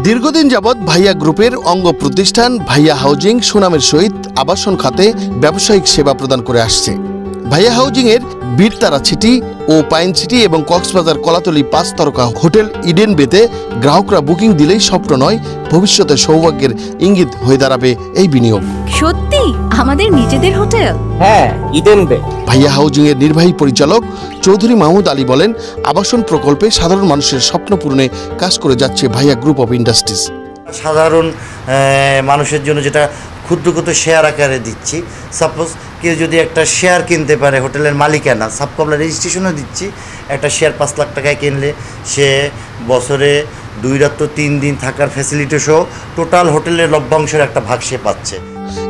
দীর্ঘদিন যাবৎ ভাইয়া গ্রুপের অঙ্গ প্রতিষ্ঠান ভাইয়া হাউজিং সুনামের সহিত আবাসন খাতে ব্যবসায়িক সেবা প্রদান করে আসছে। ভাইয়া হাউজিং এর বীরতারা সিটি ও পাইন সিটি এবং কক্সবাজার কলাতলী 5 তারকা হোটেল ইডেন বেতে গ্রাহকরা বুকিং দিলেই স্বপ্ন নয়, ভবিষ্যতে সৌভাগ্যের ইঙ্গিত হয়ে দাঁড়াবে এই বিনিয়োগ। সত্যি আমাদের নিজেদের হোটেল? হ্যাঁ, ইডেন বে। ভাইয়া হাউজিং এর নির্বাহী পরিচালক চৌধুরী মাহমুদ আলী বলেন, আবাসন প্রকল্পে সাধারণ মানুষের স্বপ্ন পূরণে কাজ করে যাচ্ছে ভাইয়া গ্রুপ অফ ইন্ডাস্ট্রিজ। সাধারণ মানুষের জন্য যেটা ক্ষুদ্র ক্ষুদ্র শেয়ার আকারে দিচ্ছি, সাপোজ কেউ যদি একটা শেয়ার কিনতে পারে, হোটেলের মালিকানা সাবকমলা রেজিস্ট্রেশনও দিচ্ছি, একটা শেয়ার 5 লাখ টাকায় কিনলে সে বছরে 2 রাত 3 দিন থাকার ফ্যাসিলিটি সহ টোটাল হোটেলের লভ্যাংশের একটা ভাগ সে পাচ্ছে।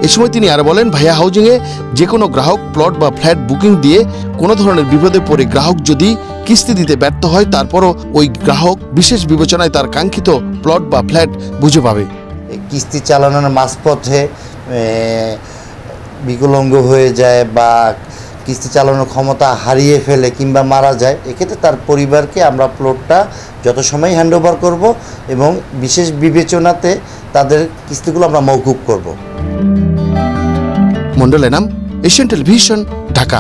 এ সময় তিনি আরো বলেন, ভাইয়া হাউজিংয়ে যে কোনো গ্রাহক প্লট বা ফ্ল্যাট বুকিং দিয়ে কোনো ধরনের বিপদে পড়ে গ্রাহক যদি কিস্তি দিতে ব্যর্থ হয়, তারপরও ওই গ্রাহক বিশেষ বিবেচনায় তার কাঙ্ক্ষিত প্লট বা ফ্ল্যাট বুঝে পাবে। কিস্তি চালানোর মাঝপথে বিকলাঙ্গ হয়ে যায় বা কিস্তি চালানোর ক্ষমতা হারিয়ে ফেলে কিংবা মারা যায়, এক্ষেত্রে তার পরিবারকে আমরা প্লটটা যত সময় হ্যান্ডওভার করব এবং বিশেষ বিবেচনাতে তাদের কিস্তিগুলো আমরা মওকুফ করব। Mondal Enam, Asian television, Dhaka.